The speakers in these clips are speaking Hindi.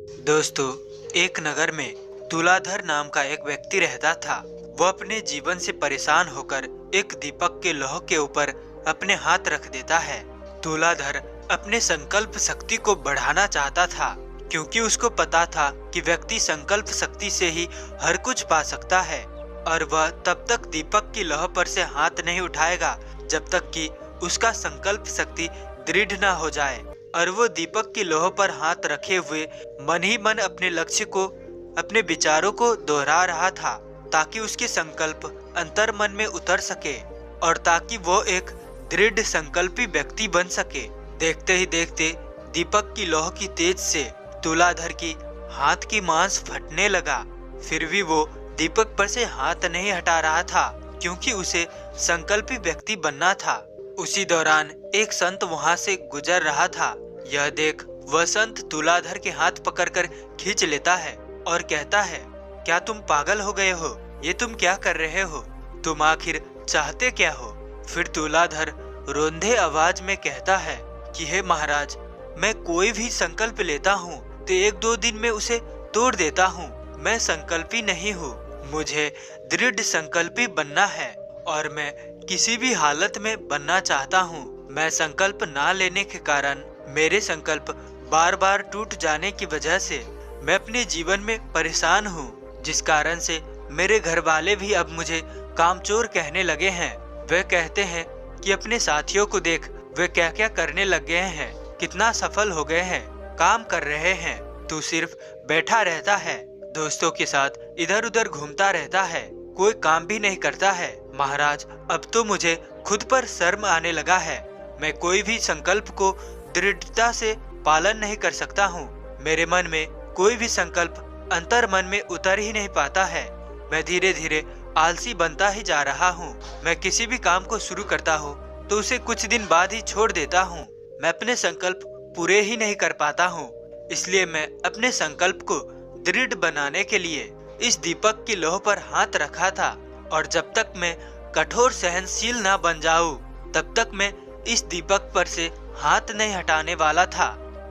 दोस्तों, एक नगर में तुलाधर नाम का एक व्यक्ति रहता था। वह अपने जीवन से परेशान होकर एक दीपक के लौह के ऊपर अपने हाथ रख देता है। तुलाधर अपने संकल्प शक्ति को बढ़ाना चाहता था, क्योंकि उसको पता था कि व्यक्ति संकल्प शक्ति से ही हर कुछ पा सकता है और वह तब तक दीपक की लौह पर से हाथ नहीं उठाएगा जब तक कि उसका संकल्प शक्ति दृढ़ न हो जाए। और वो दीपक की लौह पर हाथ रखे हुए मन ही मन अपने लक्ष्य को, अपने विचारों को दोहरा रहा था, ताकि उसके संकल्प अंतर मन में उतर सके और ताकि वो एक दृढ़ संकल्पी व्यक्ति बन सके। देखते ही देखते दीपक की लौह की तेज से तुलाधर की हाथ की मांस फटने लगा। फिर भी वो दीपक पर से हाथ नहीं हटा रहा था, क्योंकि उसे संकल्पी व्यक्ति बनना था। उसी दौरान एक संत वहां से गुजर रहा था। यह देख वह संत तुलाधर के हाथ पकड़कर खींच लेता है और कहता है, क्या तुम पागल हो गए हो? ये तुम क्या कर रहे हो? तुम आखिर चाहते क्या हो? फिर तुलाधर रोंधे आवाज में कहता है कि हे महाराज, मैं कोई भी संकल्प लेता हूँ तो एक दो दिन में उसे तोड़ देता हूँ। मैं संकल्पी नहीं हूँ, मुझे दृढ़ संकल्पी बनना है और मैं किसी भी हालत में बनना चाहता हूँ। मैं संकल्प ना लेने के कारण मेरे संकल्प बार बार टूट जाने की वजह से मैं अपने जीवन में परेशान हूँ, जिस कारण से मेरे घर वाले भी अब मुझे कामचोर कहने लगे हैं। वे कहते हैं कि अपने साथियों को देख, वे क्या क्या करने लग गए हैं, कितना सफल हो गए हैं, काम कर रहे हैं, तू सिर्फ बैठा रहता है, दोस्तों के साथ इधर उधर घूमता रहता है, कोई काम भी नहीं करता है। महाराज, अब तो मुझे खुद पर शर्म आने लगा है। मैं कोई भी संकल्प को दृढ़ता से पालन नहीं कर सकता हूँ। मेरे मन में कोई भी संकल्प अंतर मन में उतर ही नहीं पाता है। मैं धीरे धीरे आलसी बनता ही जा रहा हूँ। मैं किसी भी काम को शुरू करता हूँ तो उसे कुछ दिन बाद ही छोड़ देता हूँ। मैं अपने संकल्प पूरे ही नहीं कर पाता हूँ। इसलिए मैं अपने संकल्प को दृढ़ बनाने के लिए इस दीपक की लौह पर हाथ रखा था, और जब तक मैं कठोर सहनशील ना बन जाऊं तब तक मैं इस दीपक पर से हाथ नहीं हटाने वाला था।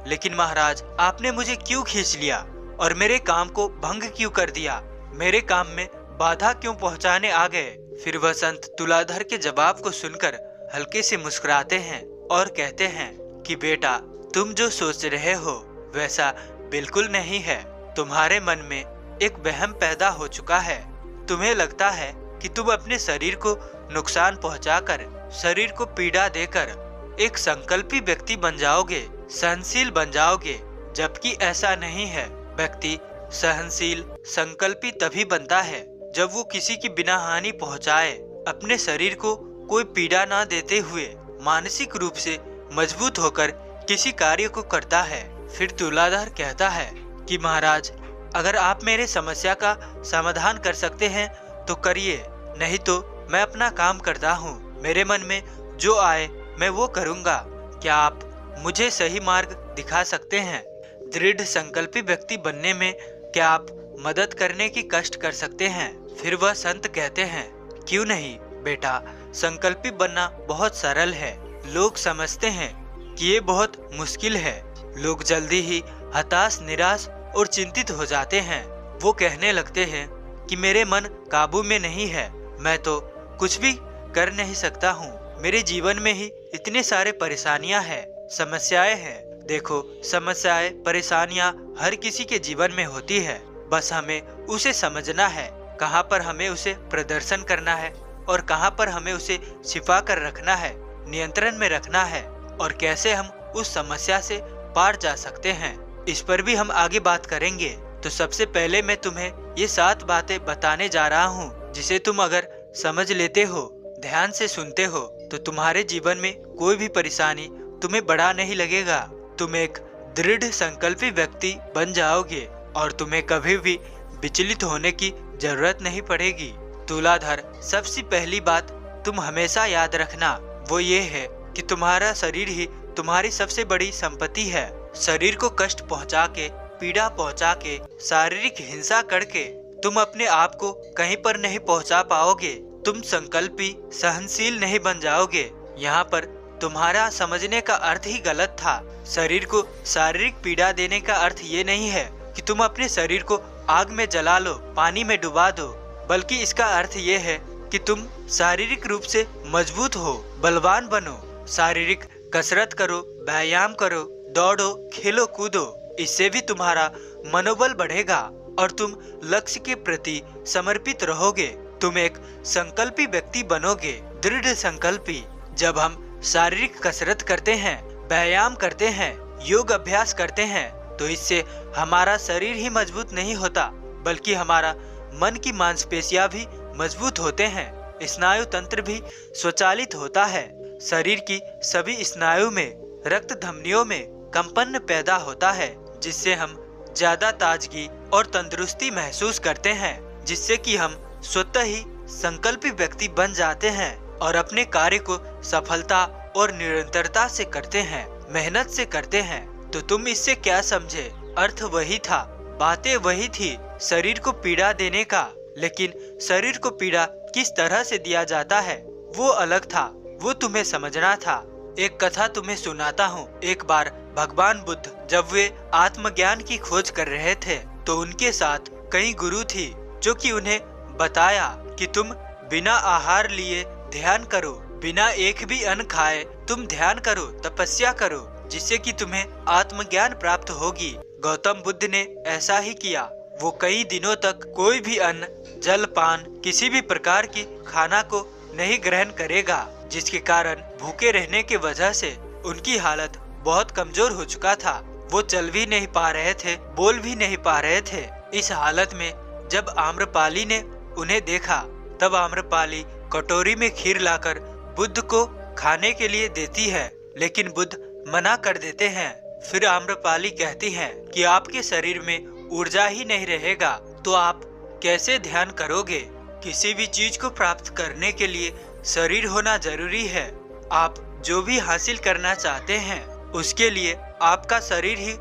लेकिन महाराज, आपने मुझे क्यों खींच लिया और मेरे काम को भंग क्यों कर दिया? मेरे काम में बाधा क्यों पहुंचाने आ गए? फिर वह संत तुलाधर के जवाब को सुनकर हल्के से मुस्कुराते हैं और कहते हैं कि बेटा, तुम जो सोच रहे हो वैसा बिल्कुल नहीं है। तुम्हारे मन में एक वहम पैदा हो चुका है। तुम्हें लगता है कि तुम अपने शरीर को नुकसान पहुंचाकर, शरीर को पीड़ा देकर एक संकल्पी व्यक्ति बन जाओगे, सहनशील बन जाओगे, जबकि ऐसा नहीं है। व्यक्ति सहनशील, संकल्पी तभी बनता है जब वो किसी की बिना हानि पहुंचाए, अपने शरीर को कोई पीड़ा ना देते हुए मानसिक रूप से मजबूत होकर किसी कार्य को करता है। फिर तुलाधर कहता है कि महाराज, अगर आप मेरे समस्या का समाधान कर सकते हैं तो करिए, नहीं तो मैं अपना काम करता हूँ। मेरे मन में जो आए मैं वो करूँगा। क्या आप मुझे सही मार्ग दिखा सकते हैं? दृढ़ संकल्पी व्यक्ति बनने में क्या आप मदद करने की कष्ट कर सकते हैं? फिर वह संत कहते हैं, क्यों नहीं बेटा, संकल्पी बनना बहुत सरल है। लोग समझते हैं कि ये बहुत मुश्किल है। लोग जल्दी ही हताश, निराश और चिंतित हो जाते हैं। वो कहने लगते हैं कि मेरे मन काबू में नहीं है, मैं तो कुछ भी कर नहीं सकता हूँ। मेरे जीवन में ही इतने सारे परेशानियाँ हैं, समस्याएं हैं। देखो, समस्याएं, परेशानियाँ हर किसी के जीवन में होती है। बस हमें उसे समझना है, कहाँ पर हमें उसे प्रदर्शन करना है और कहाँ पर हमें उसे छिपा कर रखना है, नियंत्रण में रखना है, और कैसे हम उस समस्या से पार जा सकते हैं। इस पर भी हम आगे बात करेंगे। तो सबसे पहले मैं तुम्हें ये 7 बातें बताने जा रहा हूँ, जिसे तुम अगर समझ लेते हो, ध्यान से सुनते हो, तो तुम्हारे जीवन में कोई भी परेशानी तुम्हें बड़ा नहीं लगेगा। तुम एक दृढ़ संकल्पी व्यक्ति बन जाओगे और तुम्हें कभी भी विचलित होने की जरूरत नहीं पड़ेगी। तुलाधर, सबसे पहली बात तुम हमेशा याद रखना, वो ये है कि तुम्हारा शरीर ही तुम्हारी सबसे बड़ी संपत्ति है। शरीर को कष्ट पहुंचा के, पीड़ा पहुंचा के, शारीरिक हिंसा करके तुम अपने आप को कहीं पर नहीं पहुंचा पाओगे। तुम संकल्पी, सहनशील नहीं बन जाओगे। यहाँ पर तुम्हारा समझने का अर्थ ही गलत था। शरीर को शारीरिक पीड़ा देने का अर्थ ये नहीं है कि तुम अपने शरीर को आग में जला लो, पानी में डुबा दो, बल्कि इसका अर्थ ये है कि तुम शारीरिक रूप से मजबूत हो, बलवान बनो, शारीरिक कसरत करो, व्यायाम करो, दौड़ो, खेलो कूदो। इससे भी तुम्हारा मनोबल बढ़ेगा और तुम लक्ष्य के प्रति समर्पित रहोगे। तुम एक संकल्पी व्यक्ति बनोगे, दृढ़ संकल्पी। जब हम शारीरिक कसरत करते हैं, व्यायाम करते हैं, योग अभ्यास करते हैं, तो इससे हमारा शरीर ही मजबूत नहीं होता, बल्कि हमारा मन की मांसपेशियां भी मजबूत होते हैं, स्नायु तंत्र भी स्वचालित होता है, शरीर की सभी स्नायु में, रक्त धमनियों में कंपन पैदा होता है, जिससे हम ज्यादा ताजगी और तंदुरुस्ती महसूस करते हैं, जिससे कि हम स्वतः ही संकल्पी व्यक्ति बन जाते हैं और अपने कार्य को सफलता और निरंतरता से करते हैं, मेहनत से करते हैं। तो तुम इससे क्या समझे? अर्थ वही था, बातें वही थी, शरीर को पीड़ा देने का, लेकिन शरीर को पीड़ा किस तरह से दिया जाता है वो अलग था, वो तुम्हें समझना था। एक कथा तुम्हें सुनाता हूँ। एक बार भगवान बुद्ध जब वे आत्मज्ञान की खोज कर रहे थे, तो उनके साथ कई गुरु थी जो कि उन्हें बताया कि तुम बिना आहार लिए ध्यान करो, बिना एक भी अन्न खाए तुम ध्यान करो, तपस्या करो, जिससे कि तुम्हें आत्मज्ञान प्राप्त होगी। गौतम बुद्ध ने ऐसा ही किया। वो कई दिनों तक कोई भी अन्न, जल पान, किसी भी प्रकार की खाना को नहीं ग्रहण करेगा, जिसके कारण भूखे रहने की वजह से उनकी हालत बहुत कमजोर हो चुका था। वो चल भी नहीं पा रहे थे, बोल भी नहीं पा रहे थे। इस हालत में जब आम्रपाली ने उन्हें देखा, तब आम्रपाली कटोरी में खीर लाकर बुद्ध को खाने के लिए देती है, लेकिन बुद्ध मना कर देते हैं। फिर आम्रपाली कहती हैं कि आपके शरीर में ऊर्जा ही नहीं रहेगा तो आप कैसे ध्यान करोगे? किसी भी चीज को प्राप्त करने के लिए शरीर होना जरूरी है। आप जो भी हासिल करना चाहते हैं, उसके लिए आपका शरीर ही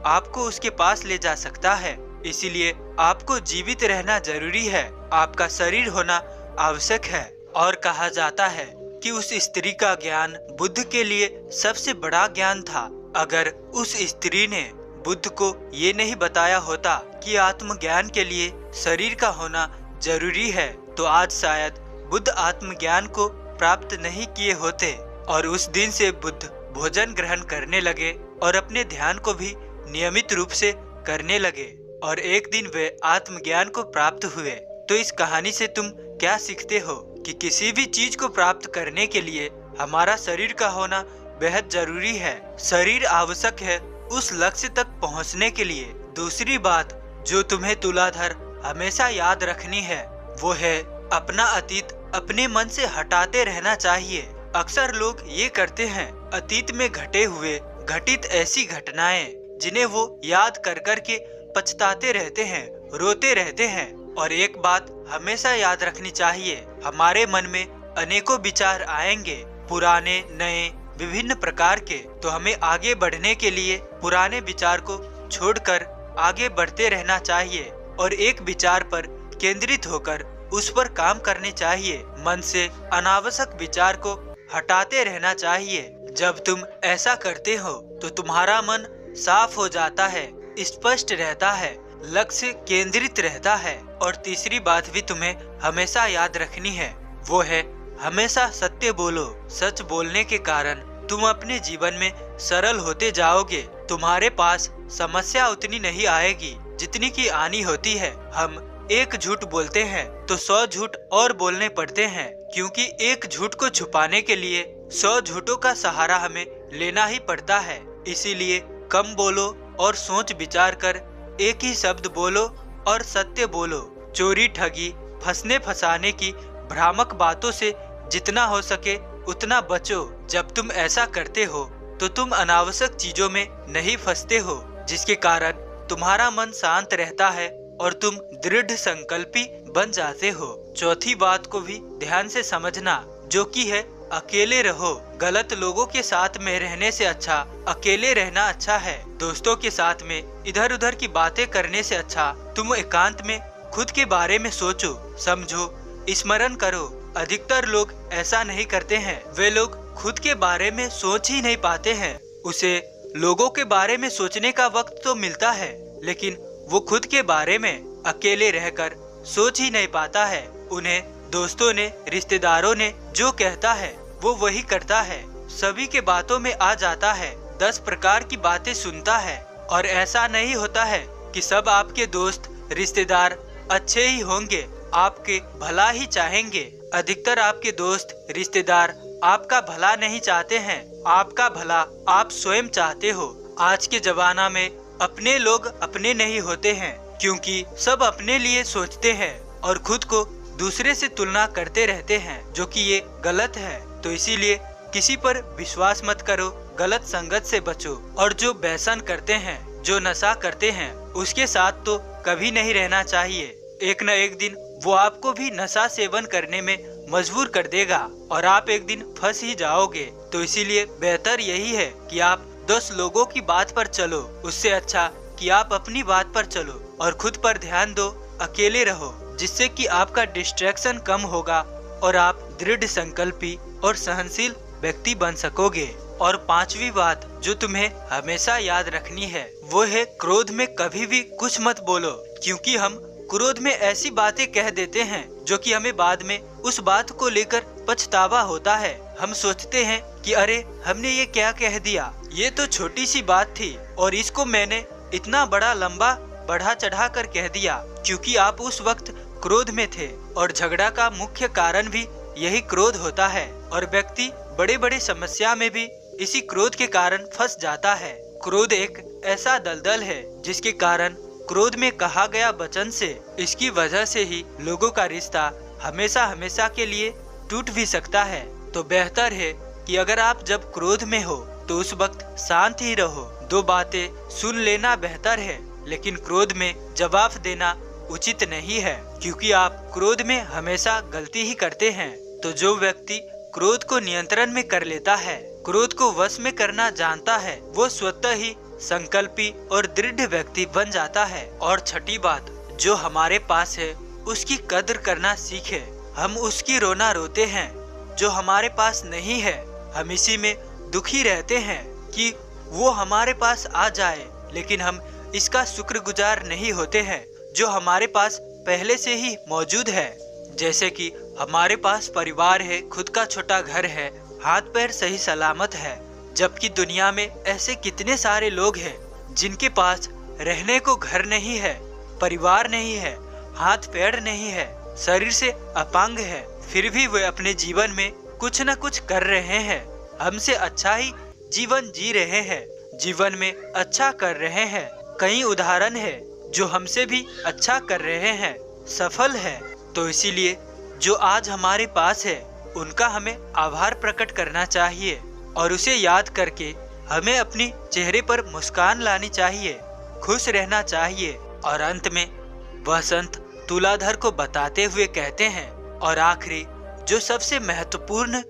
आपको उसके पास ले जा सकता है। इसीलिए आपको जीवित रहना जरूरी है, आपका शरीर होना आवश्यक है। और कहा जाता है कि उस स्त्री का ज्ञान बुद्ध के लिए सबसे बड़ा ज्ञान था। अगर उस स्त्री ने बुद्ध को ये नहीं बताया होता कि आत्मज्ञान के लिए शरीर का होना जरूरी है, तो आज शायद बुद्ध आत्मज्ञान को प्राप्त नहीं किए होते। और उस दिन से बुद्ध भोजन ग्रहण करने लगे और अपने ध्यान को भी नियमित रूप से करने लगे, और एक दिन वे आत्मज्ञान को प्राप्त हुए। तो इस कहानी से तुम क्या सीखते हो? कि किसी भी चीज को प्राप्त करने के लिए हमारा शरीर का होना बेहद जरूरी है। शरीर आवश्यक है उस लक्ष्य तक पहुंचने के लिए। दूसरी बात जो तुम्हें तुलाधर हमेशा याद रखनी है, वो है अपना अतीत अपने मन से हटाते रहना चाहिए। अक्सर लोग ये करते हैं, अतीत में घटे हुए घटित ऐसी घटनाएं जिन्हें वो याद कर कर के पछताते रहते हैं, रोते रहते हैं। और एक बात हमेशा याद रखनी चाहिए, हमारे मन में अनेकों विचार आएंगे, पुराने नए विभिन्न प्रकार के। तो हमें आगे बढ़ने के लिए पुराने विचार को छोड़कर आगे बढ़ते रहना चाहिए और एक विचार पर केंद्रित होकर उस पर काम करने चाहिए। मन से अनावश्यक विचार को हटाते रहना चाहिए। जब तुम ऐसा करते हो तो तुम्हारा मन साफ हो जाता है, स्पष्ट रहता है, लक्ष्य केंद्रित रहता है। और तीसरी बात भी तुम्हें हमेशा याद रखनी है, वो है हमेशा सत्य बोलो। सच बोलने के कारण तुम अपने जीवन में सरल होते जाओगे। तुम्हारे पास समस्या उतनी नहीं आएगी जितनी की आनी होती है। हम एक झूठ बोलते हैं तो 100 झूठ और बोलने पड़ते हैं, क्योंकि एक झूठ को छुपाने के लिए 100 झूठों का सहारा हमें लेना ही पड़ता है। इसीलिए कम बोलो और सोच विचार कर एक ही शब्द बोलो और सत्य बोलो। चोरी, ठगी, फंसने फंसाने की भ्रामक बातों से जितना हो सके उतना बचो। जब तुम ऐसा करते हो तो तुम अनावश्यक चीजों में नहीं फंसते हो, जिसके कारण तुम्हारा मन शांत रहता है और तुम दृढ़ संकल्पी बन जाते हो। चौथी बात को भी ध्यान से समझना, जो कि है अकेले रहो। गलत लोगों के साथ में रहने से अच्छा अकेले रहना अच्छा है। दोस्तों के साथ में इधर उधर की बातें करने से अच्छा तुम एकांत में खुद के बारे में सोचो, समझो, स्मरण करो। अधिकतर लोग ऐसा नहीं करते हैं। वे लोग खुद के बारे में सोच ही नहीं पाते हैं। उसे लोगों के बारे में सोचने का वक्त तो मिलता है, लेकिन वो खुद के बारे में अकेले रहकर सोच ही नहीं पाता है। उन्हें दोस्तों ने, रिश्तेदारों ने जो कहता है वो वही करता है। सभी के बातों में आ जाता है, 10 प्रकार की बातें सुनता है। और ऐसा नहीं होता है कि सब आपके दोस्त रिश्तेदार अच्छे ही होंगे, आपके भला ही चाहेंगे। अधिकतर आपके दोस्त रिश्तेदार आपका भला नहीं चाहते हैं, आपका भला आप स्वयं चाहते हो। आज के जमाना में अपने लोग अपने नहीं होते हैं, क्योंकि सब अपने लिए सोचते हैं और खुद को दूसरे से तुलना करते रहते हैं, जो कि ये गलत है। तो इसीलिए किसी पर विश्वास मत करो, गलत संगत से बचो। और जो व्यसन करते हैं, जो नशा करते हैं, उसके साथ तो कभी नहीं रहना चाहिए। एक न एक दिन वो आपको भी नशा सेवन करने में मजबूर कर देगा और आप एक दिन फंस ही जाओगे। तो इसीलिए बेहतर यही है कि आप 10 लोगों की बात पर चलो, उससे अच्छा कि आप अपनी बात पर चलो और खुद पर ध्यान दो, अकेले रहो, जिससे कि आपका डिस्ट्रैक्शन कम होगा और आप दृढ़ संकल्पी और सहनशील व्यक्ति बन सकोगे। और 5वीं बात जो तुम्हें हमेशा याद रखनी है वो है क्रोध में कभी भी कुछ मत बोलो, क्योंकि हम क्रोध में ऐसी बातें कह देते हैं जो कि हमें बाद में उस बात को लेकर पछतावा होता है। हम सोचते हैं कि अरे हमने ये क्या कह दिया, ये तो छोटी सी बात थी और इसको मैंने इतना बड़ा लंबा बढ़ा चढ़ा कर कह दिया, क्योंकि आप उस वक्त क्रोध में थे। और झगड़ा का मुख्य कारण भी यही क्रोध होता है और व्यक्ति बड़े बड़े समस्या में भी इसी क्रोध के कारण फंस जाता है। क्रोध एक ऐसा दलदल है जिसके कारण क्रोध में कहा गया वचन से, इसकी वजह से ही लोगों का रिश्ता हमेशा हमेशा के लिए टूट भी सकता है। तो बेहतर है कि अगर आप जब क्रोध में हो तो उस वक्त शांत ही रहो, 2 बातें सुन लेना बेहतर है, लेकिन क्रोध में जवाब देना उचित नहीं है, क्योंकि आप क्रोध में हमेशा गलती ही करते हैं। तो जो व्यक्ति क्रोध को नियंत्रण में कर लेता है, क्रोध को वश में करना जानता है, वो स्वतः ही संकल्पी और दृढ़ व्यक्ति बन जाता है। और 6ठी बात, जो हमारे पास है उसकी कद्र करना सीखे। हम उसकी रोना रोते हैं जो हमारे पास नहीं है, हम इसी में दुखी रहते हैं कि वो हमारे पास आ जाए, लेकिन हम इसका शुक्रगुजार नहीं होते हैं जो हमारे पास पहले से ही मौजूद है। जैसे कि हमारे पास परिवार है, खुद का छोटा घर है, हाथ पैर सही सलामत है, जबकि दुनिया में ऐसे कितने सारे लोग हैं जिनके पास रहने को घर नहीं है, परिवार नहीं है, हाथ पैर नहीं है, शरीर से अपंग है, फिर भी वे अपने जीवन में कुछ न कुछ कर रहे हैं, हमसे अच्छा ही जीवन जी रहे हैं, जीवन में अच्छा कर रहे हैं। कई उदाहरण है जो हमसे भी अच्छा कर रहे हैं, सफल है। तो इसीलिए जो आज हमारे पास है उनका हमें आभार प्रकट करना चाहिए और उसे याद करके हमें अपनी चेहरे पर मुस्कान लानी चाहिए, खुश रहना चाहिए। और अंत में वह संत तुलाधर को बताते हुए कहते हैं, और आखिरी जो सबसे महत्वपूर्ण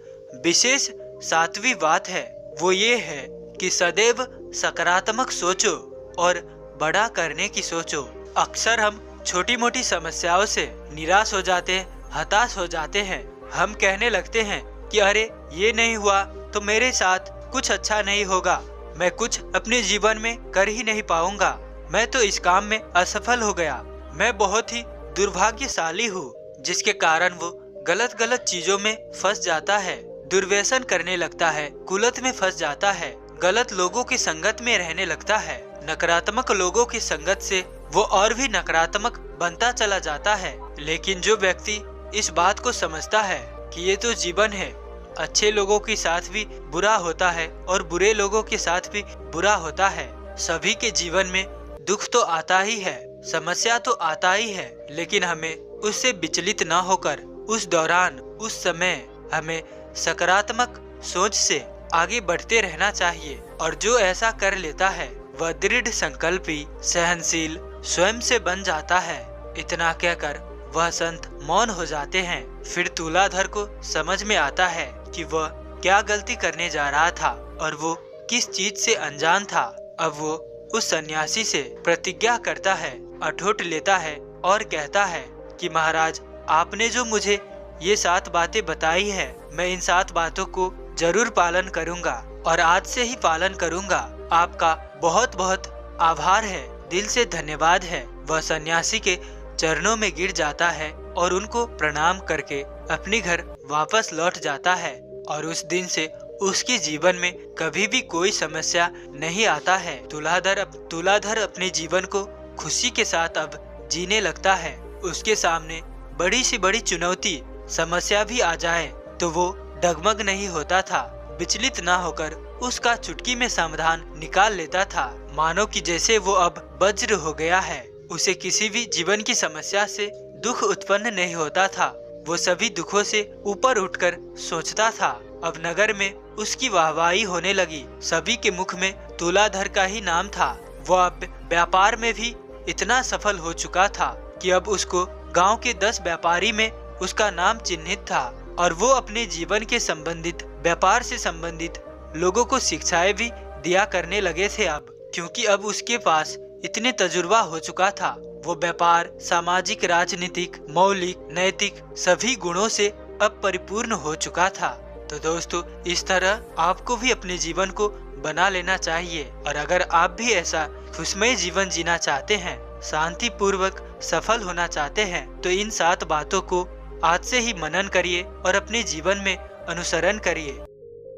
विशेष 7वीं बात है वो ये है कि सदैव सकारात्मक सोचो और बड़ा करने की सोचो। अक्सर हम छोटी मोटी समस्याओं से निराश हो जाते हैं, हताश हो जाते हैं। हम कहने लगते हैं कि अरे ये नहीं हुआ तो मेरे साथ कुछ अच्छा नहीं होगा, मैं कुछ अपने जीवन में कर ही नहीं पाऊंगा, मैं तो इस काम में असफल हो गया, मैं बहुत ही दुर्भाग्यशाली हूँ। जिसके कारण वो गलत गलत चीजों में फंस जाता है, दुर्व्यसन करने लगता है, कुलत में फंस जाता है, गलत लोगों की संगत में रहने लगता है। नकारात्मक लोगों की संगत से वो और भी नकारात्मक बनता चला जाता है। लेकिन जो व्यक्ति इस बात को समझता है कि ये तो जीवन है, अच्छे लोगों के साथ भी बुरा होता है और बुरे लोगों के साथ भी बुरा होता है, सभी के जीवन में दुख तो आता ही है, समस्या तो आता ही है, लेकिन हमें उससे विचलित न होकर उस दौरान उस समय हमें सकारात्मक सोच से आगे बढ़ते रहना चाहिए। और जो ऐसा कर लेता है वह दृढ़ संकल्पी, सहनशील स्वयं से बन जाता है। इतना कहकर वह संत मौन हो जाते हैं। फिर तुलाधर को समझ में आता है कि वह क्या गलती करने जा रहा था और वो किस चीज से अनजान था। अब वो उस सन्यासी से प्रतिज्ञा करता है, अठोट लेता है और कहता है कि महाराज, आपने जो मुझे ये 7 बातें बताई है, मैं इन 7 बातों को जरूर पालन करूंगा और आज से ही पालन करूंगा। आपका बहुत बहुत आभार है, दिल से धन्यवाद है। वह सन्यासी के चरणों में गिर जाता है और उनको प्रणाम करके अपने घर वापस लौट जाता है और उस दिन से उसके जीवन में कभी भी कोई समस्या नहीं आता है। तुलाधर अपने जीवन को खुशी के साथ अब जीने लगता है। उसके सामने बड़ी से बड़ी चुनौती समस्या भी आ जाए तो वो डगमग नहीं होता था। विचलित ना होकर उसका चुटकी में समाधान निकाल लेता था, मानो कि जैसे वो अब वज्र हो गया है। उसे किसी भी जीवन की समस्या से दुख उत्पन्न नहीं होता था। वो सभी दुखों से ऊपर उठकर सोचता था। अब नगर में उसकी वाहवाही होने लगी। सभी के मुख में तुलाधर का ही नाम था। वह अब व्यापार में भी इतना सफल हो चुका था कि अब उसको गांव के 10 व्यापारी में उसका नाम चिन्हित था और वो अपने जीवन के संबंधित व्यापार से संबंधित लोगों को शिक्षाएं भी दिया करने लगे थे अब, क्योंकि अब उसके पास इतने तजुर्बा हो चुका था। वो व्यापार, सामाजिक, राजनीतिक, मौलिक, नैतिक सभी गुणों से अब परिपूर्ण हो चुका था। तो दोस्तों, इस तरह आपको भी अपने जीवन को बना लेना चाहिए और अगर आप भी ऐसा खुशमय जीवन जीना चाहते हैं, शांति पूर्वक सफल होना चाहते हैं, तो इन 7 बातों को आज से ही मनन करिए और अपने जीवन में अनुसरण करिए।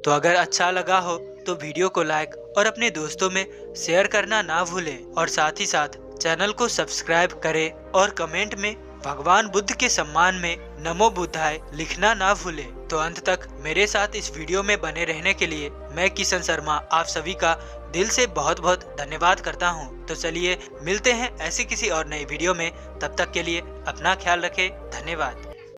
तो अगर अच्छा लगा हो तो वीडियो को लाइक और अपने दोस्तों में शेयर करना ना भूलें और साथ ही साथ चैनल को सब्सक्राइब करें और कमेंट में भगवान बुद्ध के सम्मान में नमो बुद्धाय लिखना ना भूलें। तो अंत तक मेरे साथ इस वीडियो में बने रहने के लिए मैं किशन शर्मा आप सभी का दिल से बहुत बहुत धन्यवाद करता हूँ। तो चलिए मिलते हैं ऐसे किसी और नए वीडियो में। तब तक के लिए अपना ख्याल रखें। धन्यवाद।